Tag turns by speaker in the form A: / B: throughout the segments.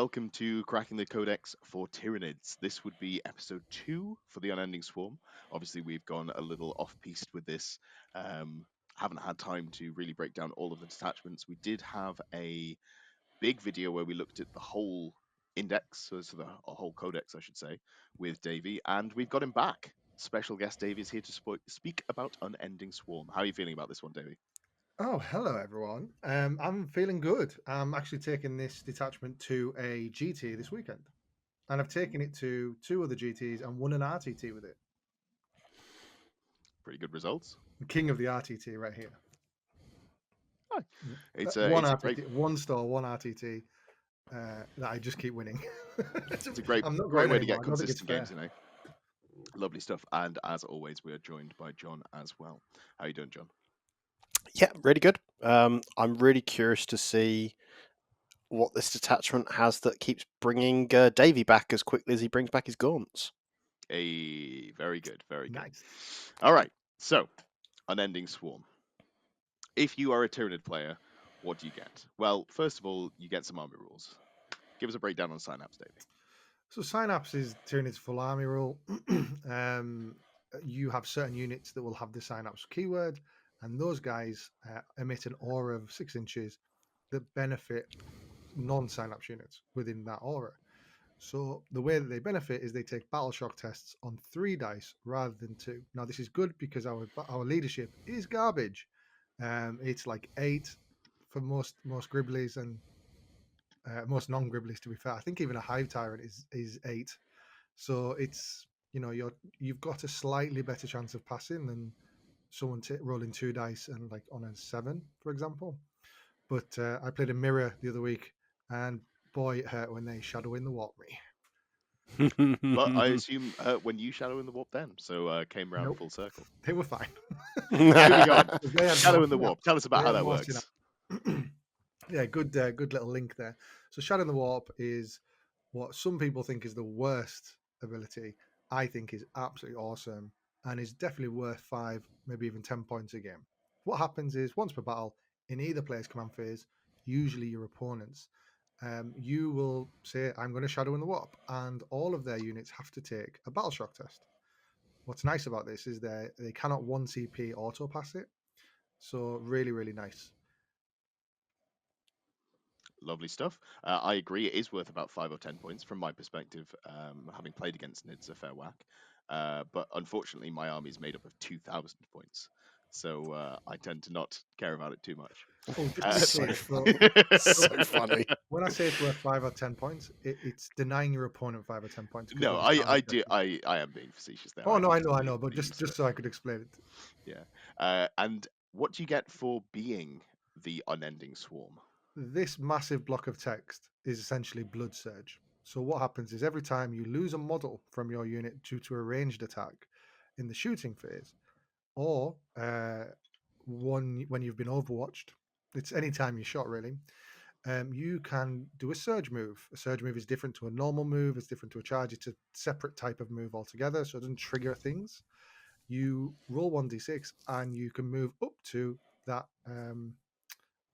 A: welcome to Cracking the Codex for Tyranids. This would be episode 2 for the Unending Swarm. Obviously, we've gone a little off-piste with this. Haven't had time to really break down all of the detachments. We did have a big video where we looked at the whole index, so the whole codex, I should say, with Davey, and we've got him back. Special guest Davey is here to speak about Unending Swarm. How are you feeling about this one, Davey?
B: Oh, hello everyone. I'm feeling good. I'm actually taking this detachment to a GT this weekend, and I've taken it to 2 other GTs and won an RTT with it.
A: Pretty good results.
B: The king of the RTT right here.
A: Oh, it's
B: one
A: a
B: RTT,
A: great,
B: one store, one RTT that I just keep winning.
A: it's a great,
B: I'm not
A: great
B: going
A: way to
B: anymore.
A: get
B: I don't think it's
A: consistent
B: fair.
A: games, you know. Lovely stuff. And as always, we are joined by John as well. How are you doing, John?
C: Yeah, really good. I'm really curious to see what this detachment has that keeps bringing Davey back as quickly as he brings back his gaunts.
A: Very good, very good.
B: Nice.
A: All right, so Unending Swarm. If you are a Tyranid player, what do you get? Well, first of all, you get some army rules. Give us a breakdown on Synapse, Davey.
B: So Synapse is Tyranid's full army rule. You have certain units that will have the Synapse keyword, and those guys emit an aura of 6 inches that benefit non-Synapse units within that aura. So the way that they benefit is they take battle shock tests on 3 dice rather than 2. Now this is good because our leadership is garbage. It's like 8 for most Gribblies and most non-Gribblies. To be fair, I think even a Hive Tyrant is 8. So it's you've got a slightly better chance of passing than someone rolling 2 dice and like on a 7, for example. But I played a mirror the other week, and boy, it hurt when they shadow in the warp me.
A: But I assume when you shadow in the warp then, so came around
B: Nope.
A: full circle.
B: They were fine.
A: Moving on.
B: They had
A: Shadow in the
B: marching
A: warp.
B: up.
A: Tell us about
B: They
A: how
B: had
A: that
B: marching
A: works.
B: up. Yeah, good little link there. So Shadow in the Warp is what some people think is the worst ability. I think is absolutely awesome and is definitely worth 5, maybe even 10 points a game. What happens is once per battle in either player's command phase, usually your opponents, you will say, "I'm going to Shadow in the Warp," and all of their units have to take a battle shock test. What's nice about this is they cannot 1 CP auto pass it, so really, really nice.
A: Lovely stuff. I agree. It is worth about 5 or 10 points from my perspective, having played against Nids a fair whack. But unfortunately, my army is made up of 2,000 points, so I tend to not care about it too much.
B: Oh, just to be
C: So
B: clear,
C: so funny.
B: when I say it's worth 5 or 10 points, it's denying your opponent 5 or 10 points.
A: No, I do. I am being facetious there.
B: Oh no, I
A: understand
B: know, but
A: the
B: just
A: use of
B: so I could explain it.
A: it. Yeah. And what do you get for being the Unending Swarm?
B: This massive block of text is essentially Blood Surge. So what happens is every time you lose a model from your unit due to a ranged attack in the shooting phase, or when you've been overwatched, it's any time you shot really. You can do a surge move. A surge move is different to a normal move. It's different to a charge. It's a separate type of move altogether, so it doesn't trigger things. You roll 1d6 and you can move up to that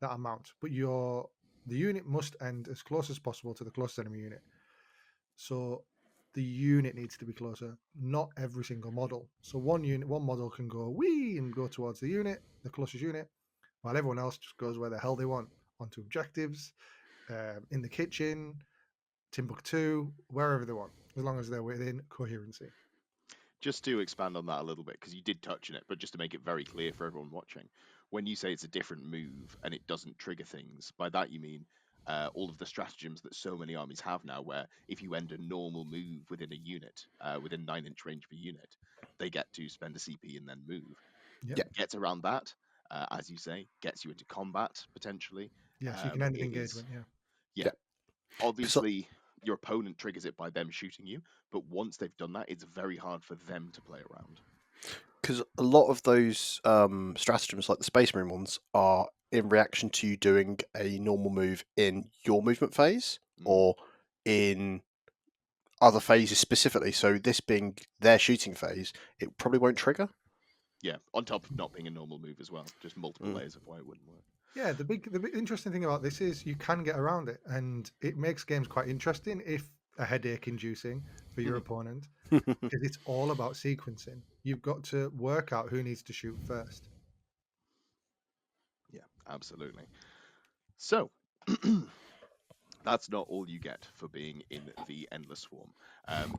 B: that amount, but the unit must end as close as possible to the closest enemy unit. So the unit needs to be closer, not every single model. So one model can go wee and go towards the unit, the closest unit, while everyone else just goes where the hell they want, onto objectives, in the kitchen, Timbuktu, wherever they want, as long as they're within coherency.
A: Just to expand on that a little bit, because you did touch on it, but just to make it very clear for everyone watching, when you say it's a different move and it doesn't trigger things, by that you mean all of the stratagems that so many armies have now, where if you end a normal move within a unit, within 9-inch range per unit, they get to spend a CP and then move.
B: Yep.
C: Yeah.
A: Gets around that, as you say, gets you into combat potentially.
B: Yeah, so you can end an
A: It
B: engagement.
A: is-
B: Yeah.
A: yeah. Obviously, your opponent triggers it by them shooting you, but once they've done that, it's very hard for them to play around.
C: Because a lot of those stratagems, like the Space Marine ones, are in reaction to you doing a normal move in your movement phase or in other phases specifically. So this being their shooting phase, it probably won't trigger.
A: Yeah, on top of not being a normal move as well, just multiple layers of why it wouldn't work.
B: Yeah, the big interesting thing about this is you can get around it, and it makes games quite interesting if a headache inducing for your opponent, because it's all about sequencing. You've got to work out who needs to shoot first.
A: Yeah, absolutely. So, that's not all you get for being in the Endless Swarm.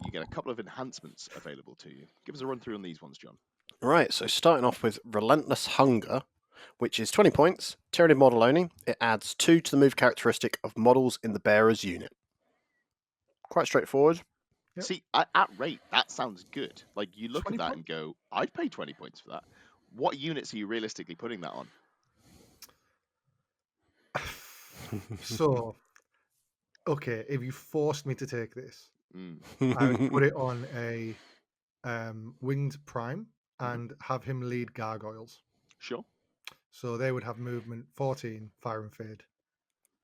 A: You get a couple of enhancements available to you. Give us a run through on these ones, John.
C: Right, so starting off with Relentless Hunger, which is 20 points, Tyranid model only. It adds 2 to the move characteristic of models in the bearer's unit. Quite straightforward.
B: Yep.
A: See, at rate, that sounds good. Like, you look at
B: 20
A: that
B: points?
A: and go, I'd pay 20 points for that. What units are you realistically putting that on?
B: So, okay, if you forced me to take this,
A: Mm.
B: I would put it on a winged prime
A: Mhm.
B: and have him lead gargoyles.
A: Sure.
B: So they would have movement 14, fire and fade,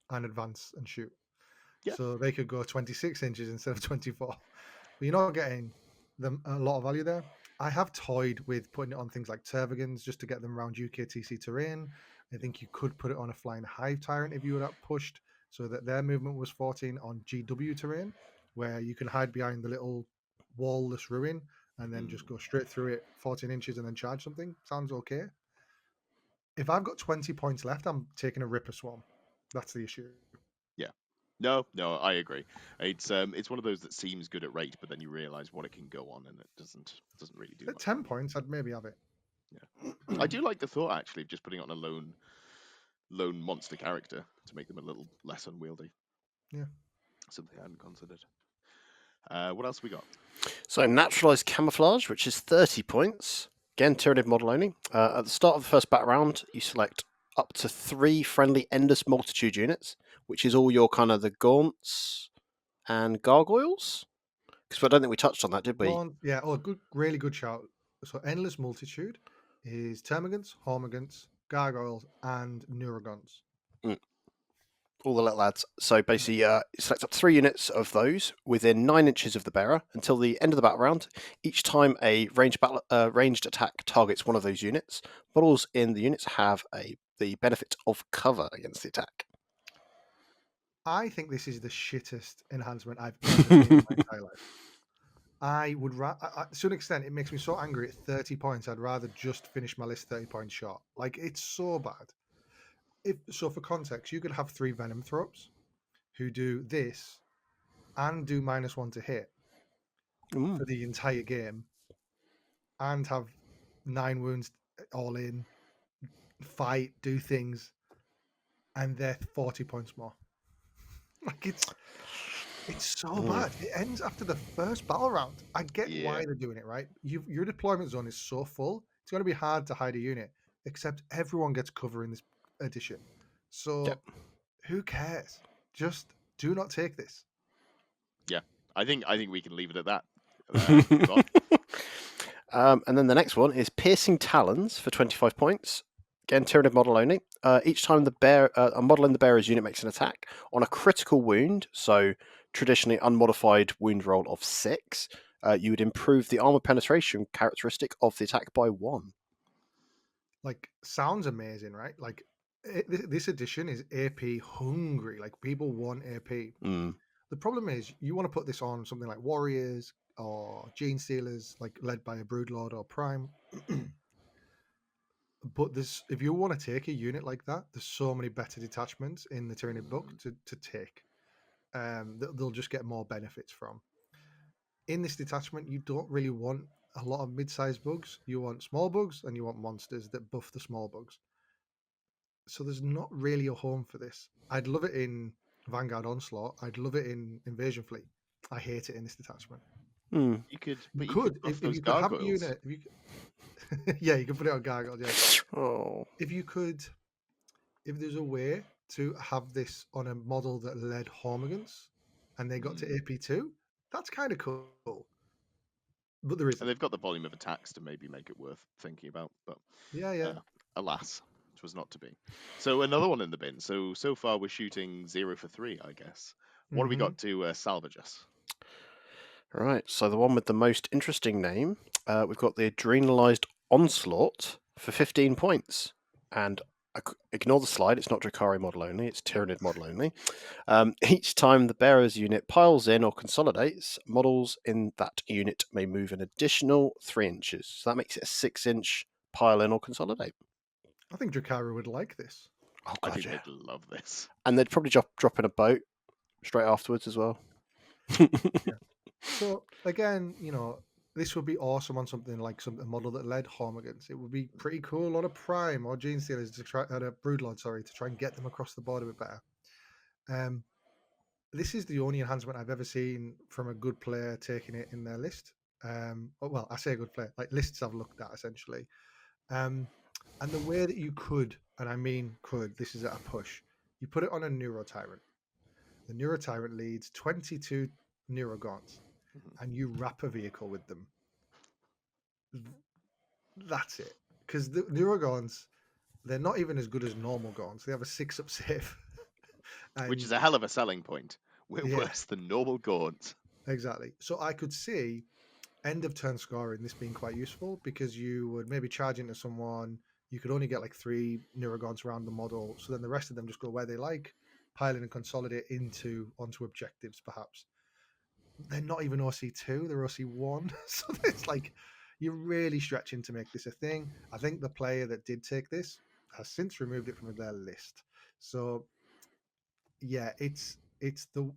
B: and advance and shoot.
A: Yeah.
B: So they could go 26 inches instead of 24. But you're not getting them a lot of value there. I have toyed with putting it on things like Tervigans just to get them around UKTC terrain. I think you could put it on a flying hive tyrant if you were that pushed, so that their movement was 14 on GW terrain, where you can hide behind the little wall-less ruin and then just go straight through it 14 inches and then charge something. Sounds okay. If I've got 20 points left, I'm taking a Ripper Swarm. That's the issue.
A: No, I agree. It's one of those that seems good at rate, but then you realise what it can go on, and it doesn't really do
B: At
A: much.
B: 10 points, I'd maybe have it.
A: I do like the thought actually of just putting it on a lone monster character to make them a little less unwieldy.
B: Yeah.
A: Something I hadn't considered. What else we got?
C: So Naturalized Camouflage, which is 30 points. Again, Tyranid model only. At the start of the first battle round, you select up to 3 friendly Endless Multitude units, which is all your kind of the Gaunts and Gargoyles. Because I don't think we touched on that, did we?
B: Yeah. Oh, good, really good shout. So Endless Multitude is Termagants, Hormagants, Gargoyles, and Neurogons.
C: All the little lads. So basically, you select up to 3 units of those within 9 inches of the bearer until the end of the battle round. Each time a ranged attack targets one of those units, models in the units have the benefit of cover against the attack.
B: I think this is the shittest enhancement I've ever seen in my entire life. I would, to an extent, it makes me so angry at 30 points. I'd rather just finish my list 30 points short. Like, it's so bad. So, for context, you could have 3 Venom Throps who do this and do -1 to hit for the entire game, and have 9 wounds all in, fight, do things, and they're 40 points more. Like, it's so bad. It ends after the first battle round. I get why they're doing it, right? Your deployment zone is so full, it's going to be hard to hide a unit, except everyone gets cover in this edition. So who cares? Just do not take this.
A: Yeah, I think we can leave it at that.
C: And then the next one is Piercing Talons for 25 points. Again, Tyranid model only. Each time a model in the bearer's unit makes an attack on a critical wound, so traditionally unmodified wound roll of 6, you would improve the armor penetration characteristic of the attack by 1.
B: Like, sounds amazing, right? Like, this edition is AP hungry. Like, people want AP. The problem is you want to put this on something like Warriors or Gene Stealers, like led by a Broodlord or Prime. But if you want to take a unit like that, there's so many better detachments in the Tyranid book to take. They'll just get more benefits from. In this detachment, you don't really want a lot of mid-sized bugs. You want small bugs and you want monsters that buff the small bugs. So there's not really a home for this. I'd love it in Vanguard Onslaught. I'd love it in Invasion Fleet. I hate it in this detachment.
A: You could
B: If you could have a unit. Yeah, you can put it on gargoyles. Yeah. If there's a way to have this on a model that led Hormagants and they got to AP2, that's kind of cool. But there isn't.
A: And they've got the volume of attacks to maybe make it worth thinking about. But alas, it was not to be. So another one in the bin. So far we're shooting 0 for 3, I guess. What have we got to salvage us?
C: Right, so the one with the most interesting name, we've got the Adrenalized Onslaught for 15 points. And ignore the slide, it's not Drakari model only, it's Tyranid model only. Each time the bearer's unit piles in or consolidates, models in that unit may move an additional 3 inches. So that makes it a 6-inch pile in or consolidate.
B: I think Drakari would like this.
C: Oh,
A: I
C: God,
A: think
C: yeah.
A: they'd love this.
C: And they'd probably drop in a boat straight afterwards as well.
B: So again, this would be awesome on something like a model that led Hormagaunts. It would be pretty cool on a Prime or Gene Stealers to try, a Broodlord, sorry, to try and get them across the board a bit better. This is the only enhancement I've ever seen from a good player taking it in their list. Well, I say a good player, like lists I've looked at essentially. And the way that you could, and I mean could, this is at a push, you put it on a Neuro Tyrant. The Neuro Tyrant leads 22 Neurogaunts, and you wrap a vehicle with them. That's it. Because the Neurogaunts, they're not even as good as normal Gaunts. They have a 6-up save.
A: Which is a hell of a selling point. We're
B: Yeah.
A: worse than normal Gaunts.
B: Exactly. So I could see end of turn scoring this being quite useful, because you would maybe charge into someone. You could only get like 3 Neurogons around the model, so then the rest of them just go where they like, pile in and consolidate onto objectives perhaps. They're not even OC2, they're OC1. So it's like you're really stretching to make this a thing. I think the player that did take this has since removed it from their list. So yeah, it's the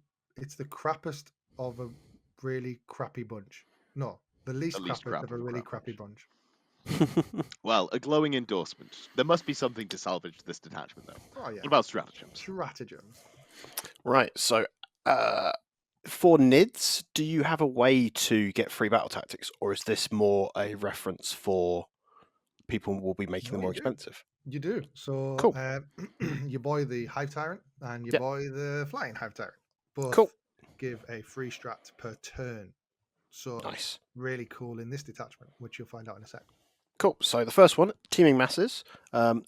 B: crappest of a really crappy bunch. No, the least crappiest of a really crappy bunch.
A: Well, a glowing endorsement. There must be something to salvage this detachment, though.
B: Oh yeah.
A: What about stratagems?
B: Stratagems.
C: Right, so for NIDs, do you have a way to get free battle tactics, or is this more a reference for people who will be making them more expensive?
B: You do. So
C: Cool.
B: you buy the Hive Tyrant and you
C: Yep.
B: buy the Flying Hive Tyrant. Both
C: Cool.
B: give a free strat per turn. So
C: Nice.
B: it's really cool in this detachment, which you'll find out in a sec.
C: Cool. So the first one, teaming masses.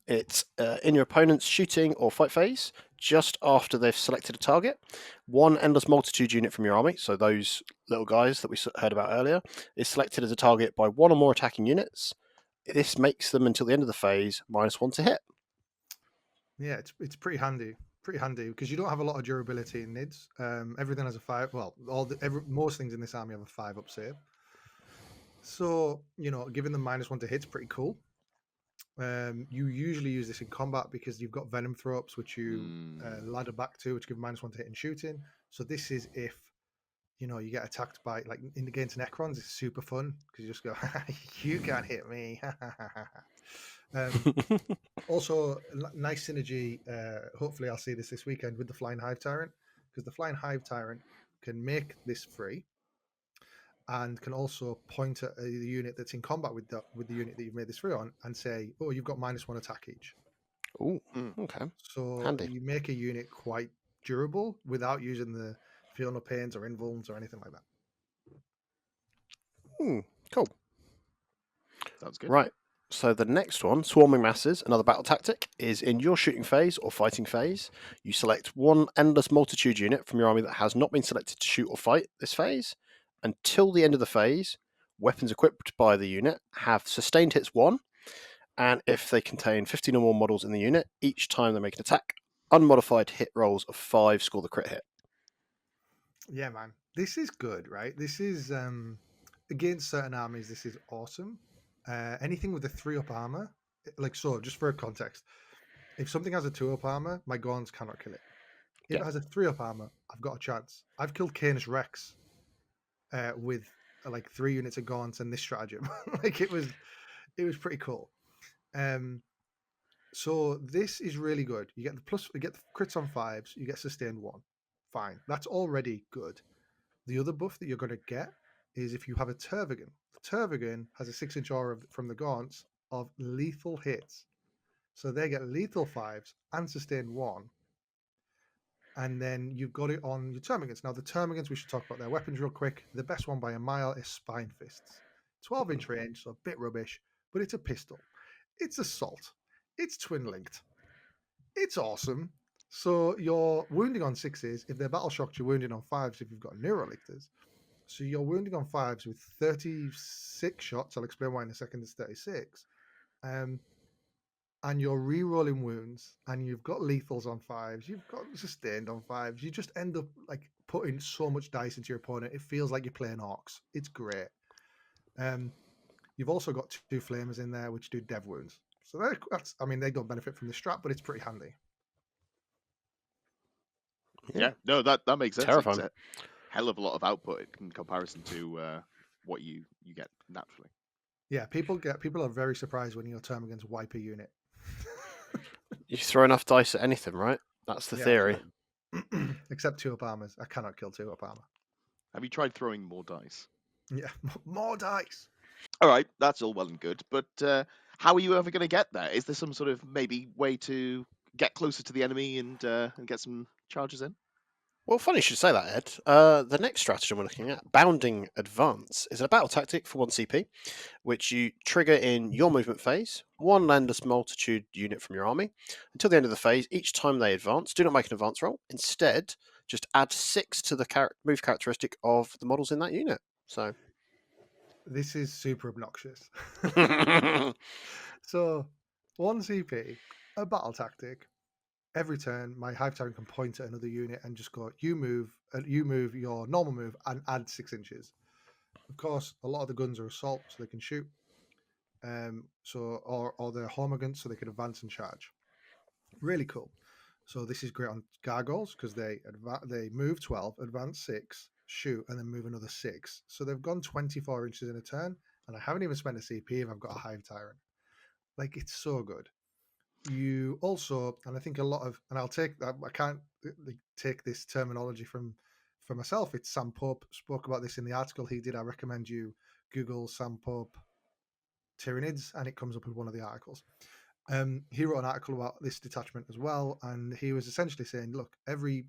C: It's in your opponent's shooting or fight phase, just after they've selected a target. One endless multitude unit from your army, so those little guys that we heard about earlier, is selected as a target by one or more attacking units. This makes them, until the end of the phase, -1 to hit.
B: Yeah, it's pretty handy. Pretty handy because you don't have a lot of durability in NIDs. Everything has a 5. Well, most things in this army have a 5-up save. So giving them -1 to hit's pretty cool. You usually use this in combat because you've got venom throw-ups, which you ladder back to, which give -1 to hit and shooting. So this is if you get attacked by, like, against Necrons. It's super fun because you just go, you can't hit me. Also, nice synergy. Hopefully, I'll see this weekend with the Flying Hive Tyrant, because the Flying Hive Tyrant can make this free, and can also point at the unit that's in combat with the unit that you've made this free on, and say, "Oh, you've got -1 attack each."
C: Oh, okay.
B: So
C: Handy.
B: you make a unit quite durable without using the Feel No Pains or Invulns or anything like that.
C: Cool.
A: Sounds good.
C: Right. So the next one, swarming masses, another battle tactic, is in your shooting phase or fighting phase. You select one endless multitude unit from your army that has not been selected to shoot or fight this phase. Until the end of the phase, weapons equipped by the unit have sustained hits 1, and if they contain 15 or more models in the unit, each time they make an attack, unmodified hit rolls of 5 score the crit hit.
B: Yeah, man, this is good, right? This is against certain armies. This is awesome. Anything with a 3-up armor, so just for context, if something has a 2-up armor, my Gaunts cannot kill it. If it has a 3-up armor, I've got a chance. I've killed Canis Rex with like 3 units of Gaunts and this stratagem. Like it was pretty cool. So this is really good. You get the crits on 5s, you get sustained 1. Fine, that's already good. The other buff that you're going to get is if you have a Tervigan. The Tervigan has a 6-inch aura from the Gaunts of lethal hits. So they get lethal 5s and sustained 1. And then you've got it on your Termagants. Now, the Termagants, we should talk about their weapons real quick. The best one by a mile is Spine Fists. 12-inch range, so a bit rubbish, but it's a pistol. It's assault. It's twin-linked. It's awesome. So you're wounding on 6s. If they're battle shocked, you're wounding on 5s if you've got neurolictors. So you're wounding on 5s with 36 shots. I'll explain why in a second. It's 36. And and you're re-rolling wounds, and you've got lethals on 5s, you've got sustained on 5s, you just end up like putting so much dice into your opponent. It feels like you're playing orcs. It's great. You've also got 2 flamers in there which do dev wounds. So they don't benefit from the strat, but it's pretty handy.
A: Yeah, no, that makes sense.
C: Terrifying.
A: It's a hell of a lot of output in comparison to what you get naturally.
B: Yeah, people are very surprised when your term against wipe a unit.
C: You throw enough dice at anything, right? That's the theory.
B: Except 2-up armors. I cannot kill 2-up armor.
A: Have you tried throwing more dice?
B: Yeah, more dice.
A: All right, that's all well and good, but how are you ever going to get there? Is there some sort of maybe way to get closer to the enemy and get some charges in?
C: Well, funny you should say that, Ed. The next stratagem we're looking at, Bounding Advance, is a battle tactic for 1 CP, which you trigger in your movement phase, 1 Landless Multitude unit from your army. Until the end of the phase, each time they advance, do not make an advance roll. Instead, just add 6 to the move characteristic of the models in that unit. So
B: this is super obnoxious. So 1 CP, a battle tactic. Every turn, my Hive Tyrant can point at another unit and just go, you move your normal move and add 6 inches. Of course, a lot of the guns are assault, so they can shoot. Or they're Hormigant, so they can advance and charge. Really cool. So this is great on gargoyles because they move 12, advance 6, shoot, and then move another 6. So they've gone 24 inches in a turn, and I haven't even spent a CP if I've got a Hive Tyrant. Like, it's so good. You also, and I think a lot of, and I'll take that, I can't take this terminology for myself. It's Sam Pope spoke about this in the article he did. I recommend you Google Sam Pope Tyranids, and it comes up with one of the articles. He wrote an article about this detachment as well, and he was essentially saying, look, every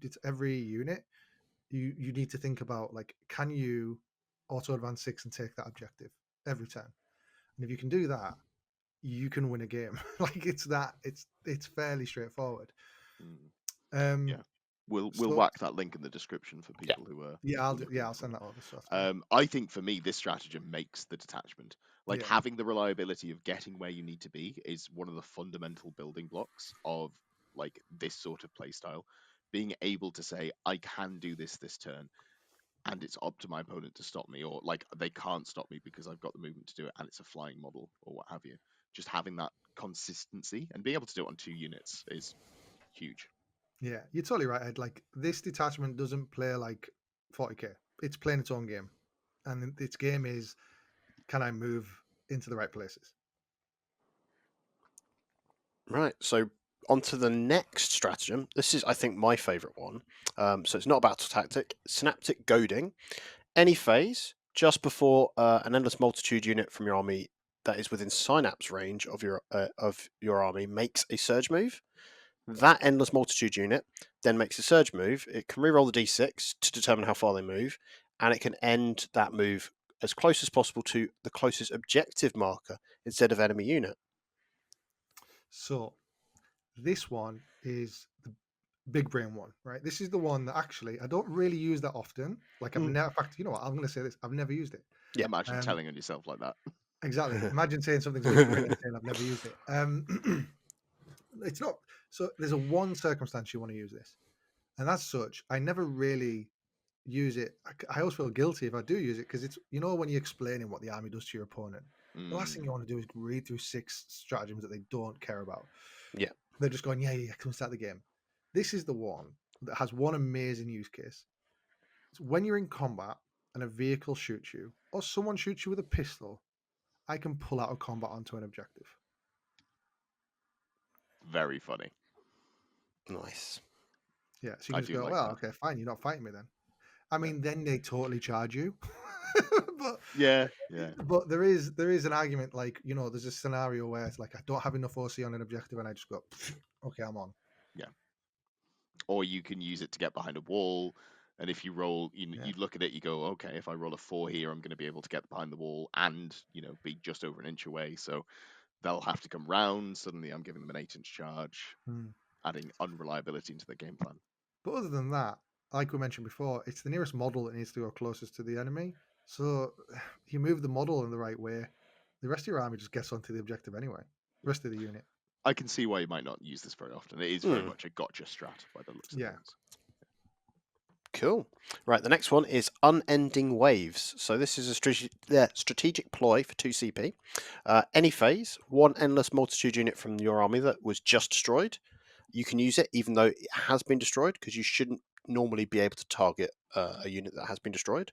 B: unit, you need to think about, like, can you auto advance 6 and take that objective every turn? And if you can do that, you can win a game. Like, it's fairly straightforward.
A: Yeah, we'll whack that link in the description for people who are.
B: I'll send that over. So
A: I think for me, this stratagem makes the detachment. Like, having the reliability of getting where you need to be is one of the fundamental building blocks of like this sort of play style. Being able to say, I can do this turn, and it's up to my opponent to stop me, or like they can't stop me because I've got the movement to do it, and it's a flying model or what have you. Just having that consistency and being able to do it on 2 units is huge.
B: Yeah, you're totally right, Ed. Like, this detachment doesn't play like 40k. It's playing its own game, and its game is, can I move into the right places?
C: Right, so on to the next stratagem. This is, I think, my favourite one. So it's not a battle tactic. Synaptic Goading. Any phase, just before an Endless Multitude unit from your army that is within Synapse range of your army makes a surge move. That Endless Multitude unit then makes a surge move. It can reroll the d6 to determine how far they move, and it can end that move as close as possible to the closest objective marker instead of enemy unit.
B: So this one is the big brain one, right? This is the one that actually I don't really use that often. Like, I've never, in fact, you know what? I'm going to say this. I've never used it.
C: Yeah.
A: Imagine telling on yourself like that.
B: Exactly. Imagine saying something's big brain and saying I've never used it. It's not. So there's a one circumstance you want to use this, and as such, I never really use it. I always feel guilty if I do use it because it's, you know, when you're explaining what the army does to your opponent, the last thing you want to do is read through 6 stratagems that they don't care about.
C: Yeah.
B: They're just going, yeah, come start the game. This is the one that has one amazing use case. It's when you're in combat and a vehicle shoots you, or someone shoots you with a pistol, I can pull out of combat onto an objective.
A: Very funny.
C: Nice.
B: Yeah, so you can just go,
A: like
B: well,
A: that.
B: okay, fine, you're not fighting me then. I mean, then they totally charge you. But
A: yeah.
B: But there is an argument, like, you know, there's a scenario where it's like I don't have enough OC on an objective and I just go, okay, I'm on.
A: Yeah. Or you can use it to get behind a wall, and if you roll, you look at it, you go, okay, if I roll a 4 here, I'm going to be able to get behind the wall and, you know, be just over an inch away. So they'll have to come round. Suddenly, I'm giving them an 8-inch charge, adding unreliability into the game plan.
B: But other than that, like we mentioned before, it's the nearest model that needs to go closest to the enemy. So you move the model in the right way, the rest of your army just gets onto the objective anyway. The rest of the unit.
A: I can see why you might not use this very often. It is very much a gotcha strat by the looks of
B: Yeah.
A: things.
C: Cool. Right, the next one is Unending Waves. So this is a strategic ploy for 2 CP. Any phase, one endless multitude unit from your army that was just destroyed, you can use it even though it has been destroyed, because you shouldn't normally be able to target a unit that has been destroyed.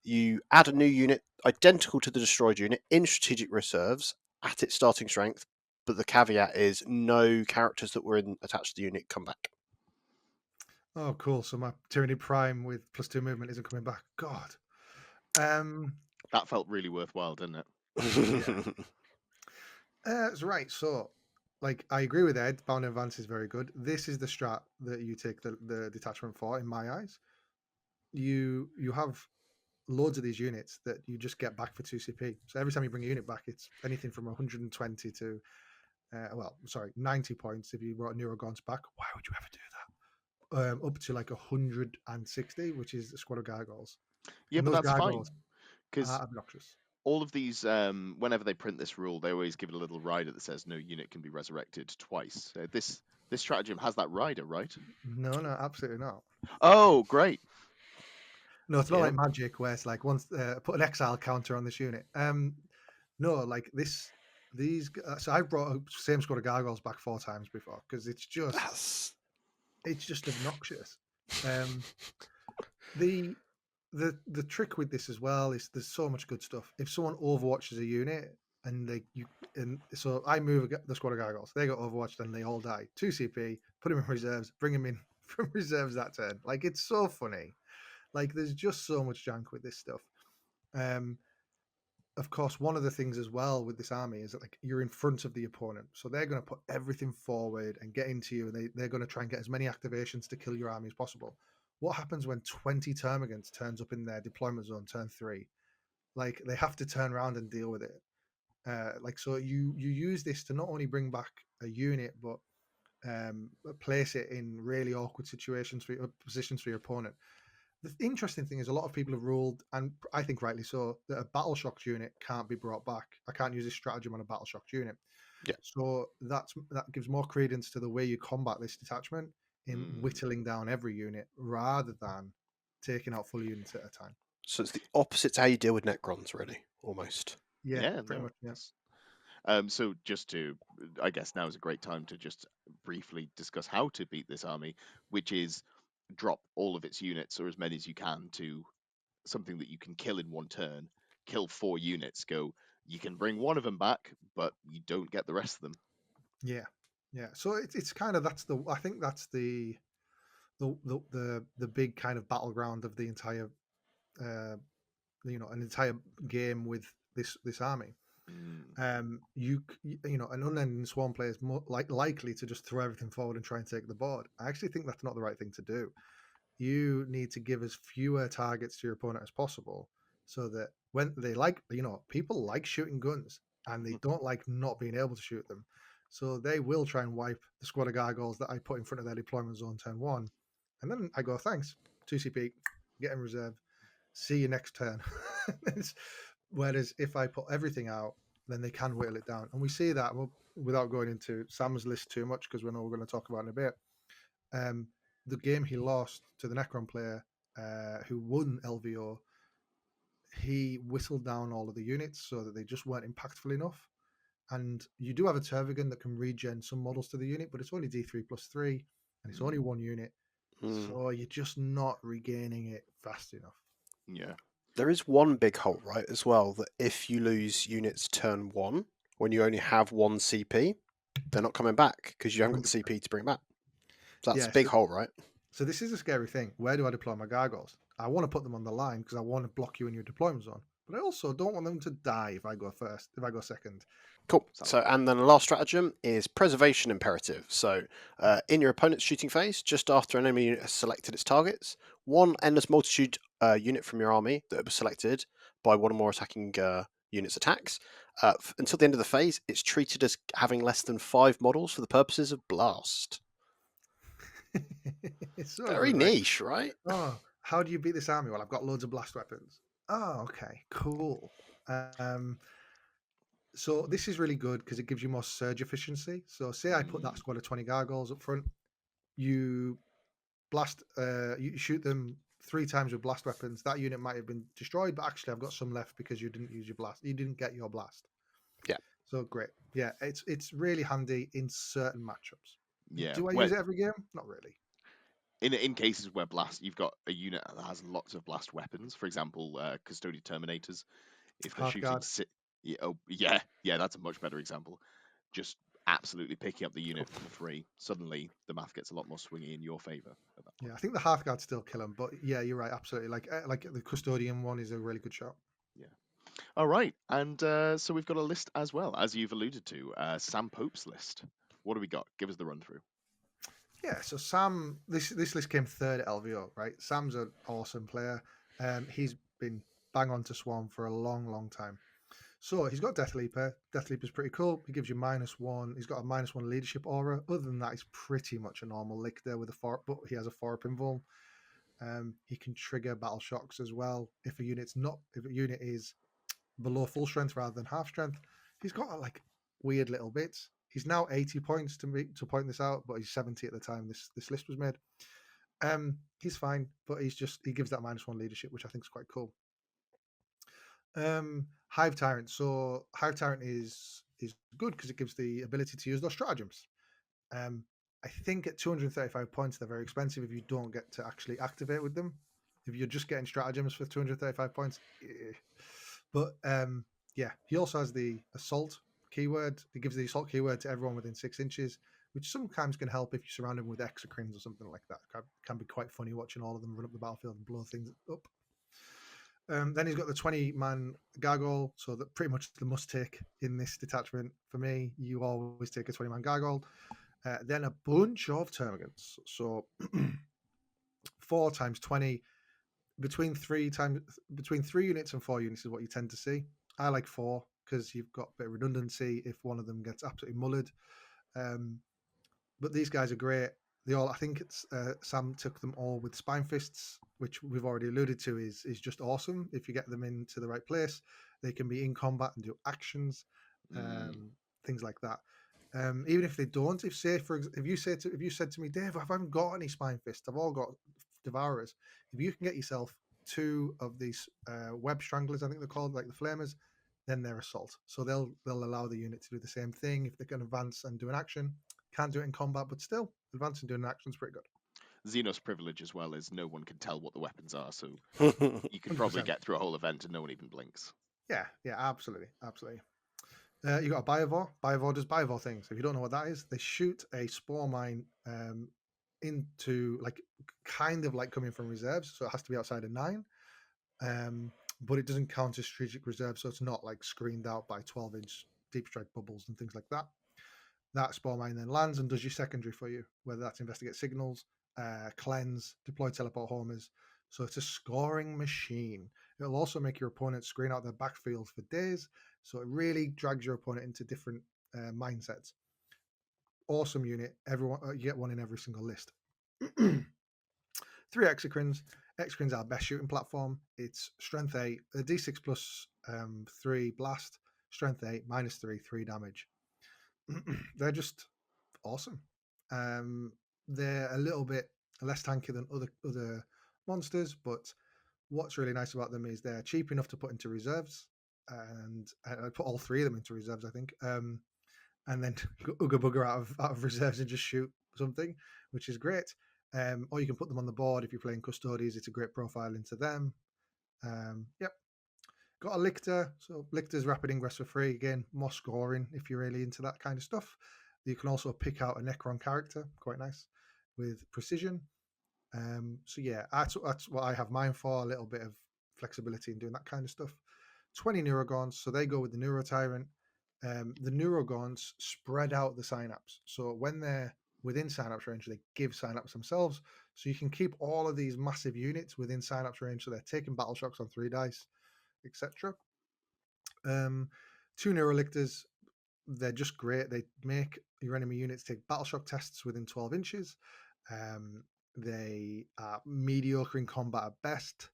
C: You add a new unit identical to the destroyed unit in strategic reserves at its starting strength, but the caveat is no characters that were attached to the unit come back.
B: Oh, cool. So my Tyranid Prime with +2 movement isn't coming back. God.
A: That felt really worthwhile, didn't it?
B: Yeah. That's right. So, like, I agree with Ed. Bound in Advance is very good. This is the strat that you take the detachment for, in my eyes. You have loads of these units that you just get back for 2 CP. So every time you bring a unit back, it's anything from 120 to 90 points if you brought Neurogons back. Why would you ever do that? Up to like 160, which is a squad of gargoyles.
A: Yeah,
B: And
A: but
B: those
A: that's fine
B: gargoyles
A: because
B: are obnoxious.
A: all of these, whenever they print this rule, they always give it a little rider that says no unit can be resurrected twice. This stratagem has that rider, right?
B: No, absolutely not.
A: Oh, great.
B: No, it's not
C: Yeah.
B: like Magic where it's like once put an exile counter on this unit. No, like this. So I've brought a same squad of gargoyles back 4 times before because it's just obnoxious. The the trick with this as well is there's so much good stuff. If someone overwatches a unit and so I move the squad of gargoyles, they got overwatched and they all die. 2 CP, put them in reserves, bring them in from reserves that turn. Like it's so funny. Like there's just so much junk with this stuff. Of course, one of the things as well with this army is that like you're in front of the opponent, so they're going to put everything forward and get into you, and they're going to try and get as many activations to kill your army as possible. What happens when 20 termagants turns up in their deployment zone turn 3? Like they have to turn around and deal with it. So you use this to not only bring back a unit, but place it in really awkward situations positions for your opponent. The interesting thing is a lot of people have ruled, and I think rightly so, that a battle shocked unit can't be brought back. I can't use this stratagem on a battle shocked unit.
C: Yeah.
B: So that gives more credence to the way you combat this detachment in
A: Mm.
B: whittling down every unit rather than taking out full units at a time.
C: So it's the opposite to how you deal with Necrons, really, almost.
B: Yeah, pretty much. Yeah.
A: So just to, I guess now is a great time to just briefly discuss how to beat this army, which is drop all of its units or as many as you can to something that you can kill in one turn. Kill 4 units. Go. You can bring one of them back, but you don't get the rest of them.
B: Yeah. So it's kind of I think that's the big kind of battleground of the entire an entire game with this army.
A: Mm.
B: An unending swarm player is more likely to just throw everything forward and try and take the board. I actually think that's not the right thing to do. You need to give as fewer targets to your opponent as possible, so that when they people like shooting guns and they don't like not being able to shoot them. So they will try and wipe the squad of gargoyles that I put in front of their deployment zone turn 1, and then I go thanks 2 CP, get in reserve, see you next turn. Whereas if I put everything out, then they can whittle it down. And we see that without going into Sam's list too much, because we know we're going to talk about in a bit. The game he lost to the Necron player who won LVO, he whistled down all of the units so that they just weren't impactful enough. And you do have a Tervigan that can regen some models to the unit, but it's only D3+3, and it's only 1 unit. So you're just not regaining it fast enough.
A: Yeah.
C: There is one big hole, right, as well, that if you lose units turn 1, when you only have 1 CP, they're not coming back because you haven't got the CP to bring back. So that's a big hole, right?
B: So this is a scary thing. Where do I deploy my gargoyles? I want to put them on the line because I want to block you in your deployment zone. But I also don't want them to die if I go second.
C: Cool. So, and then the last stratagem is Preservation Imperative. So, in your opponent's shooting phase, just after an enemy unit has selected its targets, one Endless Multitude unit from your army that was selected by one or more attacking units attacks, until the end of the phase, it's treated as having less than 5 models for the purposes of Blast.
B: It's so
C: very
B: good,
C: niche, right?
B: Oh, how do you beat this army? Well, I've got loads of blast weapons. Oh, okay, cool. So this is really good because it gives you more surge efficiency. So say I put that squad of 20 gargoyles up front, you blast, you shoot them 3 times with blast weapons. That unit might have been destroyed, but actually I've got some left because you didn't use your blast. You didn't get your blast.
C: Yeah.
B: So great. Yeah, it's really handy in certain matchups.
A: Yeah.
B: Do I
A: Well,
B: use it every game? Not really.
A: in cases where blast, you've got a unit that has lots of blast weapons. For example, custodian terminators. If they're shooting,
B: Hearthguard.
A: yeah, that's a much better example. Just absolutely picking up the unit for free. Suddenly, the math gets a lot more swingy in your favor at that
B: Yeah,
A: point.
B: I think the Hearthguard still kill them, but yeah, you're right. Absolutely. Like the custodian one is a really good shot.
A: Yeah. All right, and so we've got a list as well, as you've alluded to, Sam Pope's list. What do we got? Give us the run through.
B: Yeah, so Sam, this list came third at LVO, right? Sam's an awesome player. He's been bang on to Swarm for a long, long time. So he's got Death Leaper. Death Leaper's pretty cool. He gives you -1. He's got a -1 leadership aura. Other than that, he's pretty much a normal lictor with a 4, but he has a 4 pinball. He can trigger battle shocks as well if a unit is below full strength rather than half strength. He's got like weird little bits. He's now 80 points to point this out, but he's 70 at the time this list was made. He's fine, but he gives that -1 leadership, which I think is quite cool. Hive Tyrant. So Hive Tyrant is good because it gives the ability to use those stratagems. I think at 235 points they're very expensive if you don't get to actually activate with them. If you're just getting stratagems for 235 points, but yeah, he also has the assault keyword. It gives the assault keyword to everyone within 6 inches, which sometimes can help if you surround them with exocrines or something like that. Can be quite funny watching all of them run up the battlefield and blow things up. Then he's got the 20-man gargoyle, so that pretty much the must take in this detachment for me. You always take a 20-man gargoyle. Then a bunch of termagants. So 4 times 20, between 3 units and 4 units is what you tend to see. I like 4 because you've got a bit of redundancy if one of them gets absolutely mullered. But these guys are great. I think it's Sam took them all with spine fists, which we've already alluded to is just awesome. If you get them into the right place, they can be in combat and do actions, things like that. Even if they don't, if you said to me, Dave, I haven't got any spine fists, I've all got devourers. If you can get yourself 2 of these web stranglers, I think they're called, like the flamers, then they're assault. So they'll allow the unit to do the same thing if they can advance and do an action. Can't do it in combat, but still, advancing and doing an action is pretty good.
A: Xenos privilege as well is no one can tell what the weapons are, so
C: Yeah.
A: you could probably
B: 100%.
A: get through a whole event and no one even blinks.
B: Yeah, absolutely. You got a Biovore. Biovore does Biovore things. If you don't know what that is, they shoot a spore mine into, like, kind of like coming from reserves, so it has to be outside of 9. But it doesn't count as strategic reserve, so it's not like screened out by 12-inch deep strike bubbles and things like that. That spore mine then lands and does your secondary for you, whether that's investigate signals, cleanse, deploy teleport homers. So it's a scoring machine. It'll also make your opponent screen out their backfield for days. So it really drags your opponent into different mindsets. Awesome unit. Everyone, you get one in every single list. 3 exocrines. Exocrines are our best shooting platform. It's strength 8, a d6 plus 3 blast, strength 8, -3, 3 damage. They're just awesome. They're a little bit less tanky than other monsters, but what's really nice about them is they're cheap enough to put into reserves, and I put all 3 of them into reserves, I think, and then Ooga Booger out of reserves and just shoot something, which is great. Or you can put them on the board if you're playing Custodies. It's a great profile into them. Yep. Got a Lictor. So Lictor's rapid ingress for free. Again, more scoring if you're really into that kind of stuff. You can also pick out a Necron character, quite nice, with precision. So yeah, that's what I have mine for, a little bit of flexibility in doing that kind of stuff. 20 Neurogons, so they go with the Neuro Tyrant. The Neurogons spread out the synapse. So when they're within synapse range, they give synapse themselves. So you can keep all of these massive units within synapse range, so they're taking battle shocks on 3 dice, etc. 2 Neurolictors, they're just great. They make your enemy units take battle shock tests within 12 inches. They are mediocre in combat at best.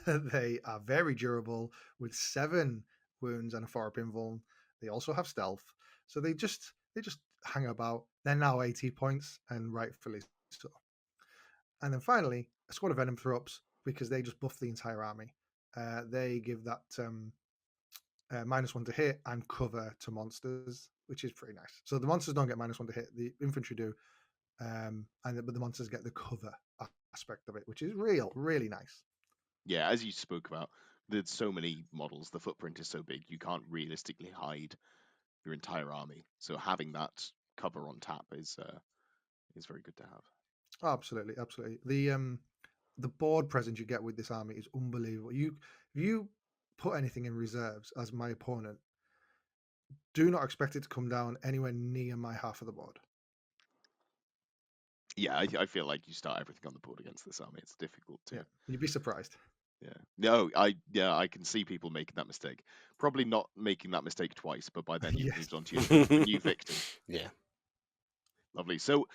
B: They are very durable with 7 wounds and a 4 pinvuln. They also have stealth, so they just hang about. They're now 80 points, and rightfully so. And then finally, a squad of Venom Throps, because they just buff the entire army. They give that -1 to hit and cover to monsters, which is pretty nice. So the monsters don't get -1 to hit, the infantry do, but the monsters get the cover aspect of it, which is really nice.
A: Yeah, as you spoke about, there's so many models. The footprint is so big, you can't realistically hide your entire army. So having that cover on tap is very good to have.
B: Oh, absolutely. The board presence you get with this army is unbelievable. If you put anything in reserves as my opponent, do not expect it to come down anywhere near my half of the board.
A: Yeah, I feel like you start everything on the board against this army. It's difficult to.
B: Yeah, you'd be surprised.
A: Yeah. No, I can see people making that mistake. Probably not making that mistake twice, but by then you've
B: Yes.
A: moved on to your new victim.
C: Yeah.
A: Lovely. So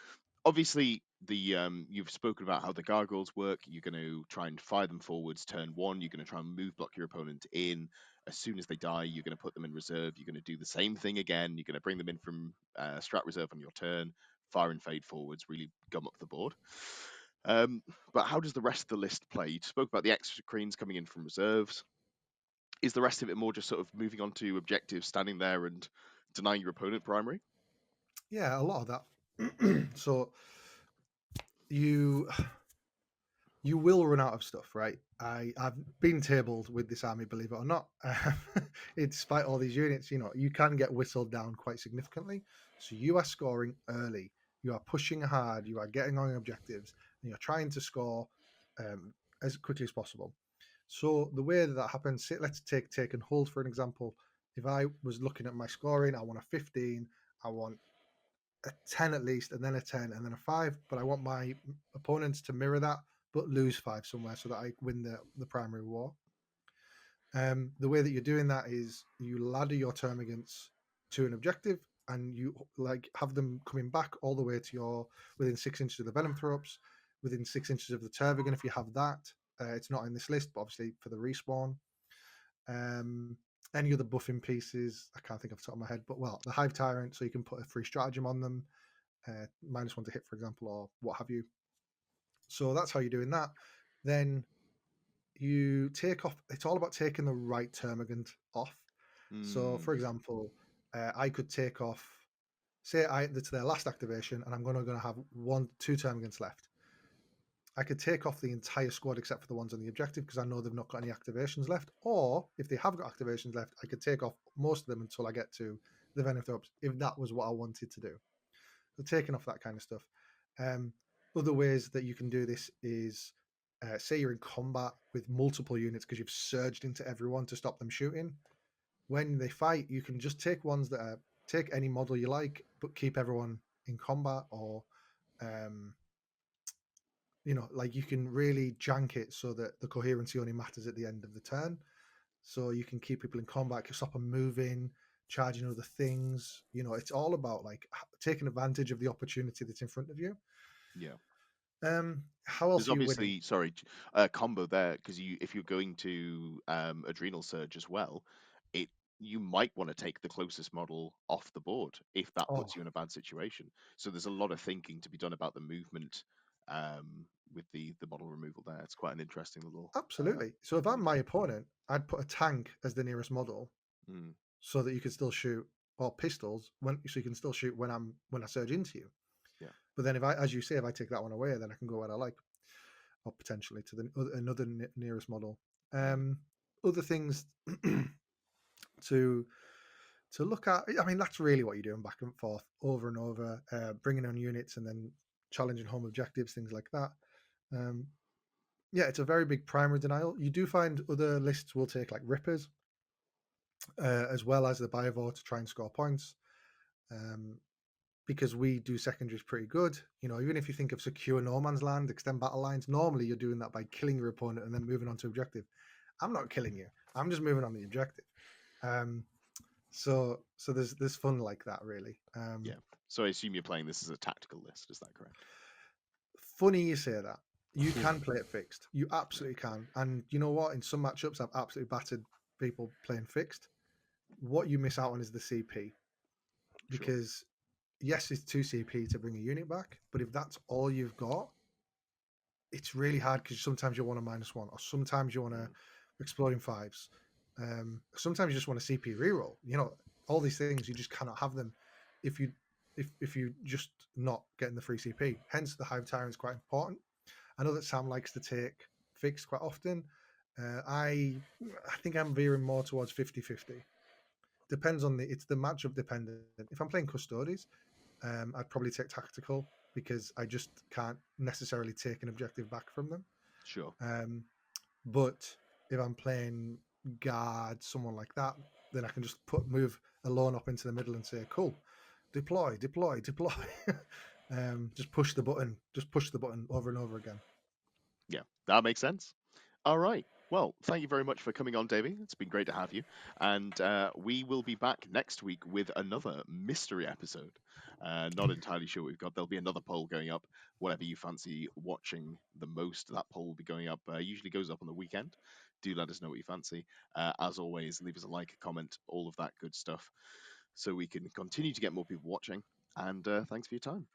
A: obviously you've spoken about how the gargoyles work. You're going to try and fire them forwards turn one. You're going to try and move block your opponent in. As soon as they die, you're going to put them in reserve. You're going to do the same thing again. You're going to bring them in from strat reserve on your turn, fire and fade forwards, really gum up the board. But how does the rest of the list play? You spoke about the extra screens coming in from reserves. Is the rest of it more just sort of moving on to objectives, standing there and denying your opponent primary?
B: Yeah, a lot of that. So you will run out of stuff, right? I've been tabled with this army, believe it or not. Despite all these units, you can get whistled down quite significantly. So you are scoring early. You are pushing hard. You are getting on objectives, and you're trying to score as quickly as possible. So the way that happens, let's take and hold for an example. If I was looking at my scoring, I want a 15. I want a 10 at least, and then a 10, and then a 5. But I want my opponents to mirror that, but lose 5 somewhere so that I win the primary war. The way that you're doing that is you ladder your termagants to an objective, and you have them coming back all the way to your within 6 inches of the Venom Throps, within 6 inches of the Tervigan if you have that. It's not in this list, but obviously for the respawn. Any other buffing pieces, I can't think off the top of my head, but the Hive Tyrant, so you can put a free stratagem on them, -1 to hit, for example, or what have you. So that's how you're doing that. Then you take off. It's all about taking the right termagant off. So, for example, I could take off. Say it's their last activation, and I'm going to have 2 termagants left. I could take off the entire squad except for the ones on the objective because I know they've not got any activations left. Or if they have got activations left, I could take off most of them until I get to the Venom Throps, if that was what I wanted to do. So taking off that kind of stuff. Other ways that you can do this is, say you're in combat with multiple units because you've surged into everyone to stop them shooting. When they fight, you can just take ones that take any model you like, but keep everyone in combat, or you can really jank it so that the coherency only matters at the end of the turn. So you can keep people in combat, stop them moving, charging other things. It's all about taking advantage of the opportunity that's in front of you.
A: Yeah.
B: How else
A: There's
B: are you
A: obviously,
B: winning?
A: sorry, combo there because if you're going to Adrenal Surge as well, you might want to take the closest model off the board if that puts you in a bad situation. So there's a lot of thinking to be done about the movement with the model removal there. It's quite an interesting little.
B: Absolutely. So if I'm my opponent, I'd put a tank as the nearest model, so that you can still shoot, or pistols so you can still shoot when I surge into you.
A: Yeah.
B: But then as you say, if I take that one away, then I can go where I like, or potentially to another nearest model. Other things to look at. I mean, that's really what you're doing, back and forth, over and over, bringing on units and then challenging home objectives, things like that. Yeah, it's a very big primary denial. You do find other lists will take Rippers, as well as the Biovore, to try and score points. Because we do secondaries pretty good. Even if you think of secure no man's land, extend battle lines, normally you're doing that by killing your opponent and then moving on to objective. I'm not killing you. I'm just moving on the objective. So there's fun like that, really.
A: Yeah. So I assume you're playing this as a tactical list. Is that correct?
B: Funny you say that. You can play it fixed. You absolutely can. And you know what? In some matchups, I've absolutely battered people playing fixed. what you miss out on is the CP,
A: Sure.
B: because yes, it's 2 CP to bring a unit back, but if that's all you've got, it's really hard because sometimes you want a -1, or sometimes you want to
A: Mm.
B: exploding fives. Sometimes you just want a CP reroll. You know, all these things you just cannot have them if you just not getting the free CP. Hence, the Hive Tyrant is quite important. I know that Sam likes to take fixed quite often. I think I'm veering more towards 50-50. Depends on it's the matchup dependent. If I'm playing Custodes, I'd probably take tactical because I just can't necessarily take an objective back from them.
A: Sure.
B: But if I'm playing guard, someone like that, then I can just move a lone up into the middle and say, "Cool, deploy, deploy, deploy." Just push the button over and over again.
A: Yeah, that makes sense. All right. Well, thank you very much for coming on, Davey. It's been great to have you. And we will be back next week with another mystery episode. Not entirely sure what we've got. There'll be another poll going up. Whatever you fancy watching the most, that poll will be going up. Usually goes up on the weekend. Do let us know what you fancy. As always, leave us a like, a comment, all of that good stuff, so we can continue to get more people watching. And thanks for your time.